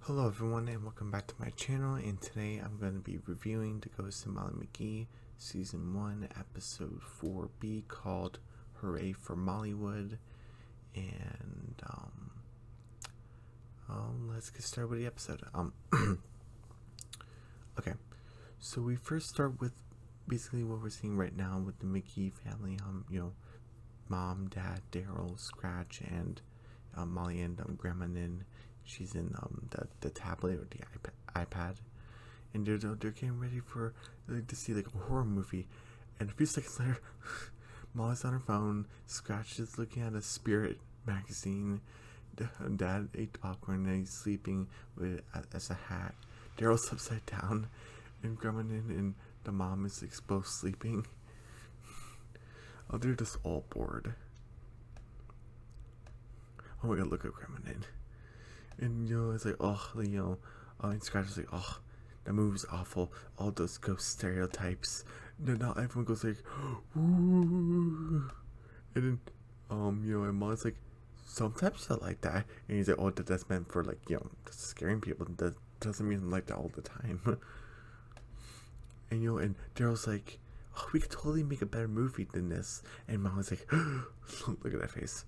Hello everyone and welcome back to my channel, and today I'm going to be reviewing The Ghost of Molly McGee Season 1 Episode 4B called Hooray for Mollywood. And let's get started with the episode. Okay, so we first start with basically what we're seeing right now with the McGee family. Mom, Dad, Daryl, Scratch, and Molly and Grandma Nin. She's in the tablet or the iPad, and they're getting ready for to see like a horror movie. And a few seconds later, Molly's on her phone. Scratch is looking at a Spirit magazine. Dad ate popcorn and he's sleeping with it as a hat. Daryl's upside down, and Grandma and the mom is like both sleeping. Oh, they're just all bored. Oh my god, look at Grandma Nin. And it's like, and Scratch is like, that movie's awful. All those ghost stereotypes. And now everyone goes like, ooh. And then, and Molly's like, sometimes I like that. And he's like, that's meant for like, just scaring people. That doesn't mean like that all the time. And and Daryl's like, we could totally make a better movie than this. And Molly's like, look at that face.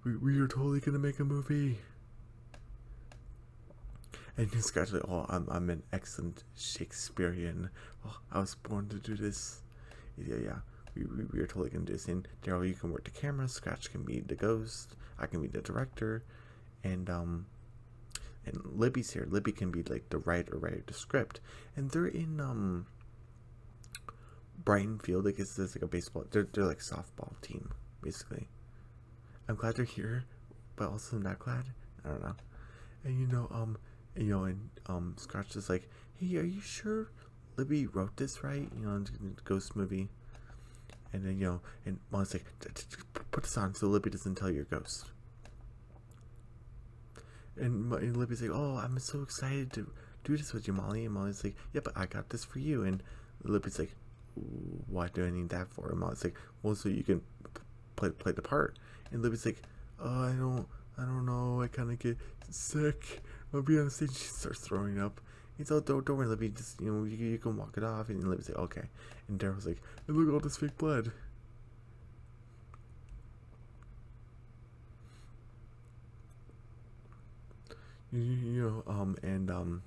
We are totally gonna make a movie. And Scratch like, I'm an excellent Shakespearean. I was born to do this. Yeah. We are totally gonna do this. And Daryl, you can work the camera. Scratch can be the ghost. I can be the director. And Libby's here. Libby can be like the write the script. And they're in Brighton Field. I guess there's like a baseball. They're like softball team basically. I'm glad they're here, but also not glad. I don't know. And Scratch is like, hey, are you sure Libby wrote this right? The ghost movie. And then and Molly's like, put this on so Libby doesn't tell your ghost. And Libby's like, I'm so excited to do this with you, Molly. And Molly's like, yeah, but I got this for you. And Libby's like, what do I need that for? And Molly's like, well, so you can play the part. And Libby's like, I don't know, I kind of get sick. I'll be on stage. She starts throwing up. He's all, don't worry, Libby, just, you can walk it off. And Libby's like, okay. And Daryl's like, hey, look at all this fake blood. And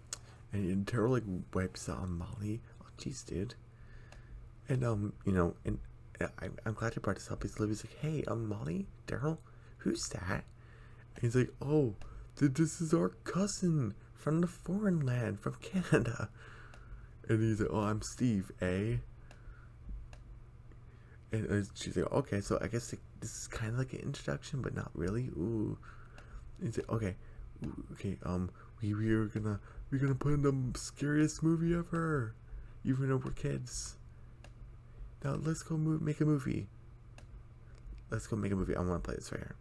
Daryl like wipes out on Molly. Oh, jeez, dude. And I'm glad you brought this up because Libby's like, hey, Molly, Daryl, who's that? And he's like, this is our cousin from the foreign land, from Canada. And he's like, I'm Steve, eh? And she's like, okay, so I guess this is kind of like an introduction, but not really. Ooh. And he's like, okay, we're gonna put in the scariest movie ever, even though we're kids. Now let's go make a movie. Let's go make a movie. I want to play this right here.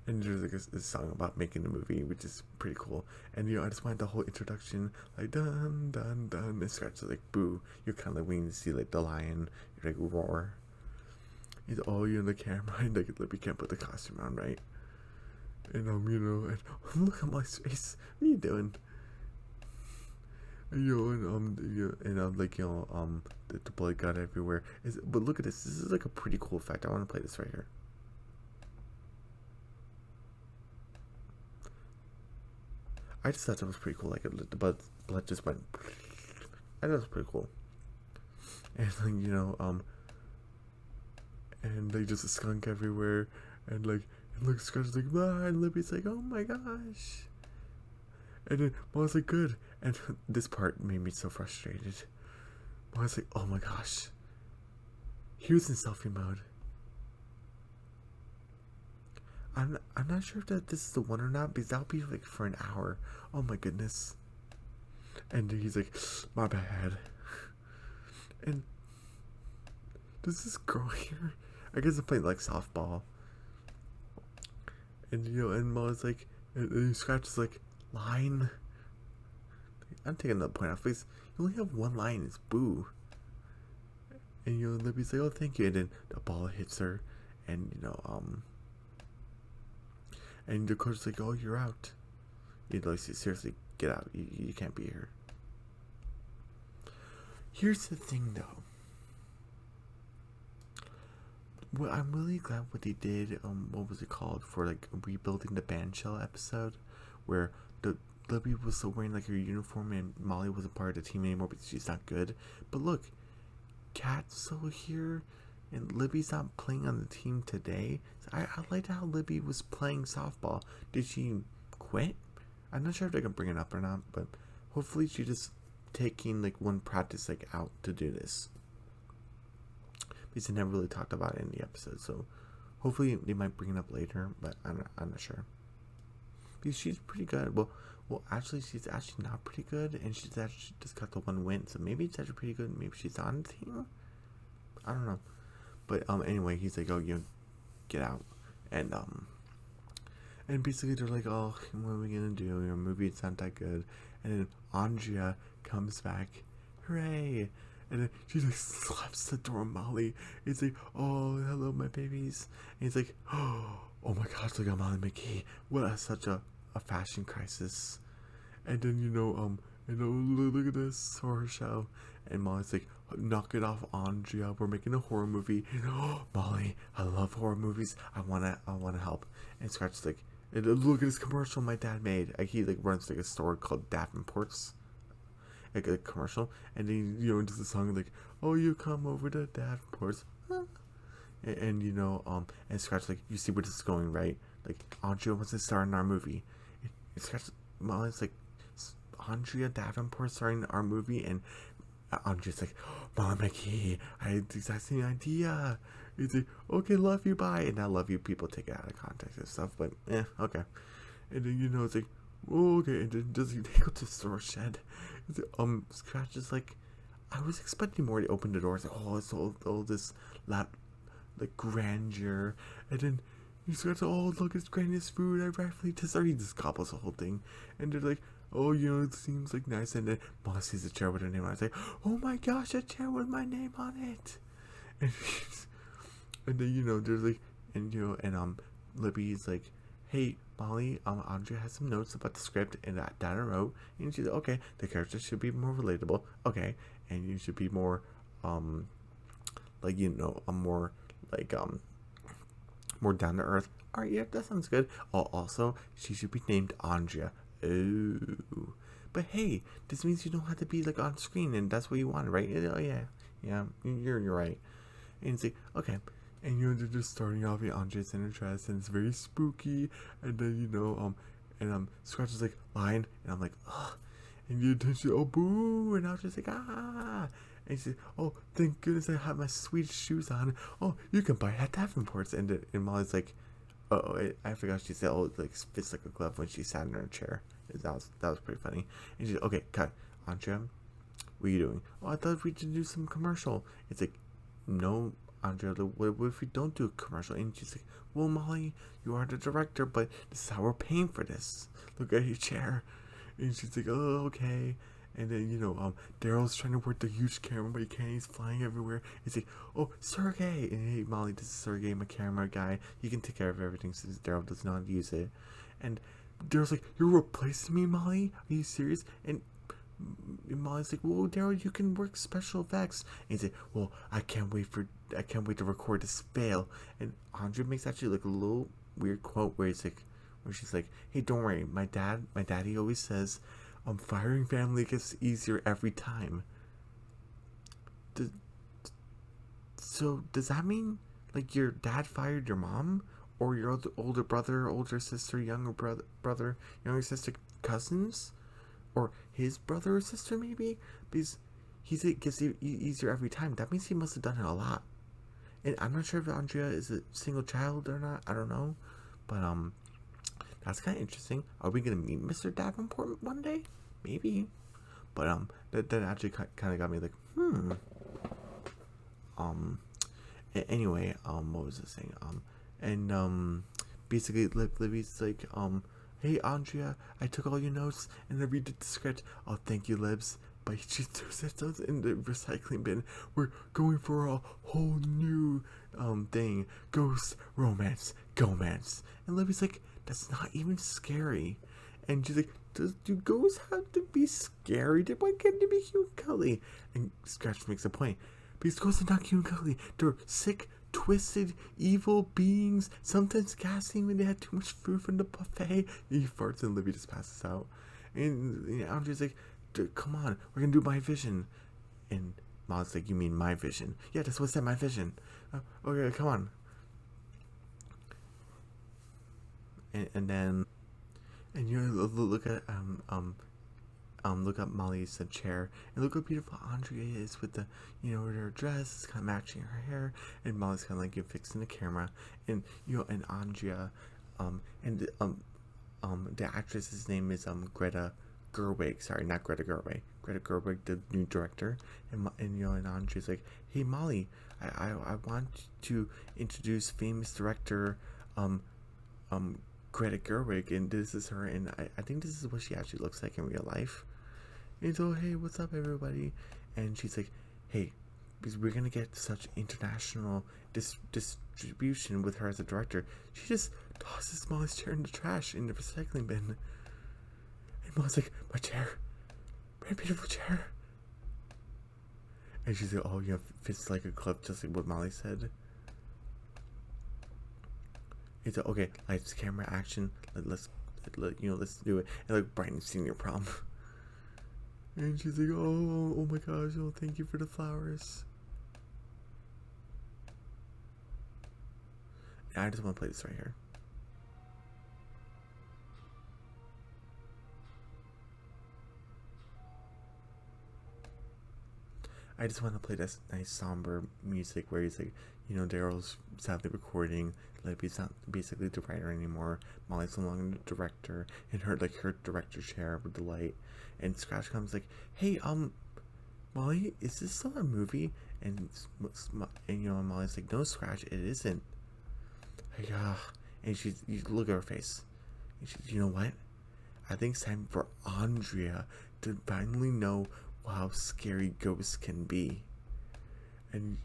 And there's like a song about making a movie, which is pretty cool. And I just wanted the whole introduction, like dun dun dun, and Scratch is like boo. You're kind of like waiting to see like the lion, like roar. He's you're in the camera, and like Libby can't put the costume on, right? And and look at my face. What are you doing? The blood got everywhere. But look at this. This is like a pretty cool effect. I want to play this right here. I just thought that was pretty cool. Like the blood just went. I thought it was pretty cool. And like and like just a skunk everywhere, and like Scratch like, ah, and Libby's like, oh my gosh. And then Mom's like, good. And this part made me so frustrated. Mom's like, oh my gosh. He was in selfie mode. I'm not sure if this is the one or not, because that'll be like for an hour. Oh my goodness. And he's like, my bad. And does this girl here? I guess I'm playing like softball. And and Molly's like, and Scratch is like, line. I'm taking the point off because you only have one line, it's boo. And Libby's like, oh, thank you. And then the ball hits her, and and the coach's like, oh, you're out. Seriously, get out. You can't be here. Here's the thing, though. Well, I'm really glad what they did. What was it called, for like rebuilding the bandshell episode, where Libby was still wearing like her uniform and Molly wasn't part of the team anymore because she's not good. But look, Kat's still here, and Libby's not playing on the team today. So I liked how Libby was playing softball. Did she quit? I'm not sure if they can bring it up or not, but hopefully she just taking like one practice like out to do this. Because they never really talked about it in the episode, so hopefully they might bring it up later, but I'm not sure. Because she's pretty good. Well, actually, she's actually not pretty good, and she's actually just got the one win, so maybe it's actually pretty good. Maybe she's on the team. I don't know, but anyway, he's like, oh, get out, and basically they're like, oh, what are we gonna do? Your movie, it's not that good. And then Andrea comes back, hooray! And then she like slaps the door on Molly. It's like, oh, hello, my babies. And he's like, oh my gosh, look at Molly McGee. What such a fashion crisis. And then look at this horror show. And Molly's like, knock it off, Andrea. We're making a horror movie. And, oh, Molly, I love horror movies. I wanna help. And Scratch's like, look at this commercial my dad made. Like, he like runs like a store called Davenport's. Like a commercial, and then does the song like, oh, you come over to Davenport's, and and Scratch like, you see where this is going, right? Like, Andrea wants to star in our movie. And Scratch, Molly's like, Andrea Davenport starring in our movie, and Andrea's like, Mom McGee, I had the exact same idea. He's like, okay, love you, bye. And I love you people take it out of context and stuff, but okay. And then it's like, oh, okay, and then does he go to the store shed? Scratch is like, I was expecting more to open the door. It's like, oh, it's all this loud, like, grandeur. And then he starts, oh, look, it's Granny's food. I rightfully deserve. He just gobbles the whole thing. And they're like, oh, it seems like nice. And then Mom sees a chair with her name on it. It's like, oh my gosh, a chair with my name on it. And then, there's like, and Libby's like, hey, Molly, Andrea has some notes about the script and that I wrote, and she's like, okay, the characters should be more relatable, okay, and you should be more, more down to earth. All right, yeah, that sounds good. Oh, also, she should be named Andrea. Ooh, but hey, this means you don't have to be like on screen, and that's what you wanted, right? Oh yeah, you're right. And it's like, okay. And they're just starting off with Andrea's in her dress, and it's very spooky. And then Scratch is like, lying, and I'm like, ugh. And then she's, oh, boo, and I was just like, ah. And she's like, oh, thank goodness I have my sweet shoes on. Oh, you can buy at Davenport's. And Molly's like, oh, I forgot she said, oh, it like fits like a glove when she sat in her chair. That was pretty funny. And she's like, okay, cut. Andrea, what are you doing? Oh, I thought we should do some commercial. It's like, no, Andrea, what if we don't do a commercial? And she's like, well, Molly, you are the director, but this is how we're paying for this. Look at your chair. And she's like, oh, okay. And then, Daryl's trying to work the huge camera, but he can't. He's flying everywhere. He's like, oh, Sergey. And hey, Molly, this is Sergey, my camera guy. He can take care of everything since Daryl does not use it. And Daryl's like, you're replacing me, Molly? Are you serious? And Molly's like, well, Daryl, you can work special effects. And he's like, well, I can't wait to record this fail. And Andrea makes actually like a little weird quote where she's like, hey, don't worry, my daddy always says, firing family gets easier every time. So does that mean like your dad fired your mom, or your older brother, older sister, younger brother, younger sister, cousins? Or his brother or sister, maybe? Because it gets easier every time. That means he must have done it a lot. And I'm not sure if Andrea is a single child or not. I don't know. But, that's kind of interesting. Are we going to meet Mr. Davenport one day? Maybe. But, that actually kind of got me like, Anyway, what was I saying? Basically, Libby's like, hey, Andrea, I took all your notes and I redid the script. Oh, thank you, Libs. but she throws it in the recycling bin. We're going for a whole new thing. Ghost romance, gomance. And Libby's like, that's not even scary. And she's like, do ghosts have to be scary? Why can't they be cute and cuddly? And Scratch makes a point. Because ghosts are not cute and cuddly. They're sick, twisted, evil beings. Sometimes gassing when they had too much food from the buffet. He farts and Libby just passes out. And Andrea's like, come on, we're gonna do my vision. And Molly's like, you mean my vision? Yeah, that's what I said, my vision. Okay, come on. And then, and you look at look up Molly's chair, and look how beautiful Andrea is with the, her dress is kind of matching her hair, and Molly's kind of like fixing the camera, and and Andrea, the actress's name is Greta Gerwig. Sorry, not Greta Gerwig. Greta Gerwig, the new director, and Andrea's like, hey Molly, I want to introduce famous director, Greta Gerwig, and this is her, and I think this is what she actually looks like in real life. And so, hey, what's up, everybody? And she's like, hey, because we're gonna get such international distribution with her as a director. She just tosses Molly's chair in the trash in the recycling bin. And Molly's like, my chair, my beautiful chair. And she's like, oh yeah, fits like a glove, just like what Molly said. It's like, okay, lights, camera, action. Let's do it. And like Brighton Senior Prom. And she's like, oh my gosh, oh, thank you for the flowers. And I just want to play this right here. I just want to play this nice somber music where he's like, Daryl's sadly recording, Libby's not basically the writer anymore, Molly's no longer the director, and her director chair with the light, and Scratch comes like, hey, Molly, is this still a movie? And Molly's like, no, Scratch, it isn't. Like, and you look at her face, and she's, you know what? I think it's time for Andrea to finally know how scary ghosts can be. And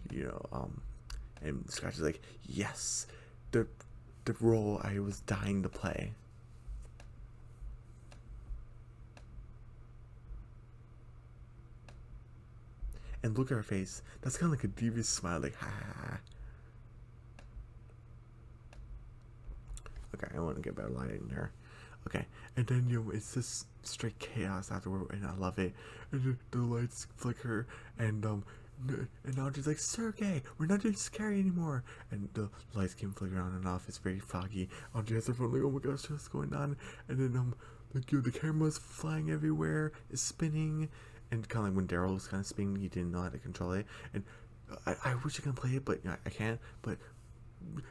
and Scratch is like, yes, the role I was dying to play. And look at her face. That's kind of like a devious smile, like, ha. Okay, I want to get better lighting in here. Okay, and then it's just straight chaos afterward, and I love it. And the lights flicker, and Audrey's like, Sergey, we're not doing scary anymore. And the lights keep flickering on and off. It's very foggy. Audrey has her phone like, oh my gosh, what's going on? And then the camera's flying everywhere, it's spinning, and kind of like when Daryl was kind of spinning, he didn't know how to control it. And I wish I could play it, but I can't. But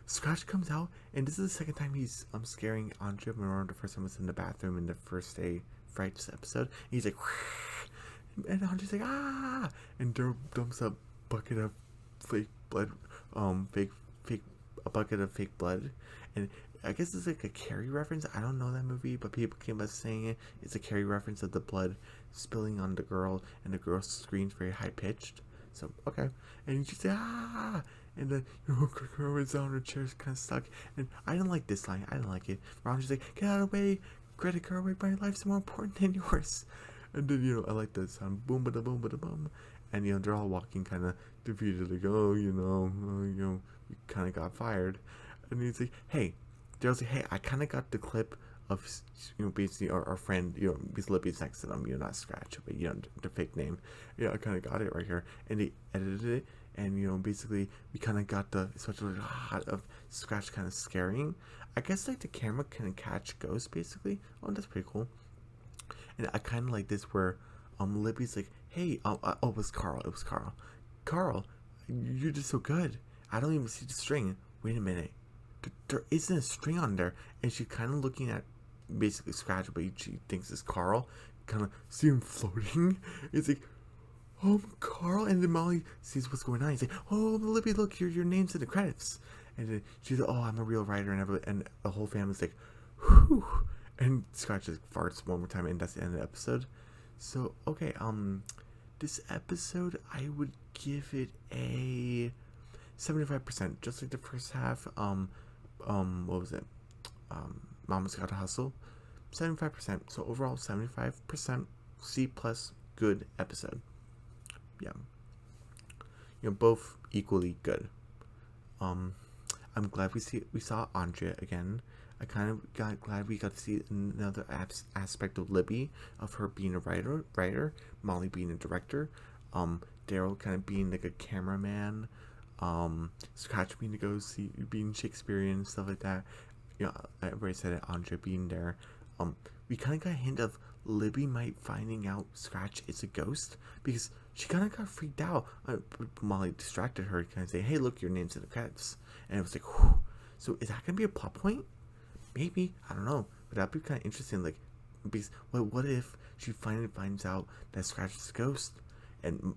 Scratch comes out, and this is the second time he's scaring Andrea. Remember the first time was in the bathroom in the first day Frights episode. And he's like, and Andrea's like, ah, and Daryl dumps a bucket of fake blood, a bucket of fake blood, and I guess it's like a Carrie reference. I don't know that movie, but people came up saying it. It's a Carrie reference of the blood spilling on the girl, and the girl screams very high pitched. So okay, and she's like, ah, and then girl is on her chair, kind of stuck. And I don't like this line. I don't like it. Ron's like, get out of the way, Greta Gerwig. My life's more important than yours. And then I like the sound, boom, ba da boom, ba da boom. And they're all walking kind of defeated, like, you kind of got fired. And he's like, hey, Daryl's like, hey, I kind of got the clip of basically our friend, because Libby's next to them, not Scratch, but the fake name. I kind of got it right here, and they edited it, and basically we kind of got the especially hot of Scratch kind of scaring. I guess like the camera can catch ghosts basically. Oh, that's pretty cool. And I kind of like this where Libby's like, hey, it was Carl. Carl, you're just so good. I don't even see the string. Wait a minute. There isn't a string on there. And she's kind of looking at basically Scratch, but she thinks it's Carl. Kind of see him floating. It's like, Carl. And then Molly sees what's going on. He's like, oh, Libby, look, your name's in the credits. And then she's like, oh, I'm a real writer. And the whole family's like, whew. And Scratch just farts one more time, and that's the end of the episode. So okay, this episode I would give it a 75%, just like the first half. What was it? Mama's Gotta Hustle. 75%. So overall, 75% C plus good episode. Yeah, both equally good. I'm glad we saw Andrea again. I kind of got glad we got to see another aspect of Libby, of her being a writer, Molly being a director, Daryl kind of being like a cameraman, Scratch being to go see being Shakespearean, stuff like that. I already said it. Andrea being there. We kind of got a hint of Libby might finding out Scratch is a ghost, because she kind of got freaked out. Molly distracted her, kind of say, "Hey, look, your name's in the credits," and it was like, whew. So is that gonna be a plot point? Maybe, I don't know, but that'd be kind of interesting. Like, because what if she finally finds out that Scratch is a ghost, and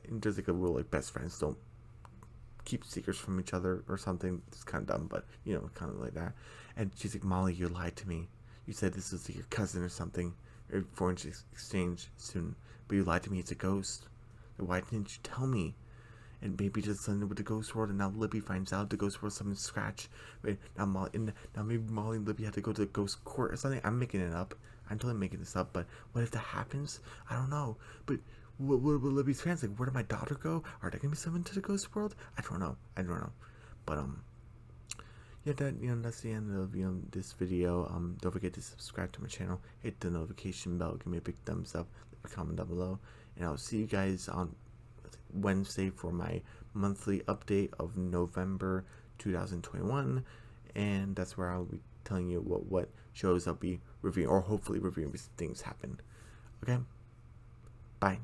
there's like a rule like best friends don't keep secrets from each other or something. It's kind of dumb, but kind of like that. And she's like, "Molly, you lied to me. You said this was like your cousin or something, or foreign exchange student, but you lied to me. It's a ghost. Why didn't you tell me?" And maybe just something with the ghost world, and now Libby finds out the ghost world something Scratch. Wait, now maybe Molly and Libby had to go to the ghost court or something. I'm making it up. I'm totally making this up. But what if that happens? I don't know. But what will Libby's fans like? Where did my daughter go? Are they gonna be summoned to the ghost world? I don't know. But yeah, that's the end of this video. Don't forget to subscribe to my channel. Hit the notification bell. Give me a big thumbs up. Leave a comment down below, and I'll see you guys on Wednesday for my monthly update of November 2021, and that's where I'll be telling you what shows I'll be reviewing, or hopefully reviewing, things happen. Okay, bye.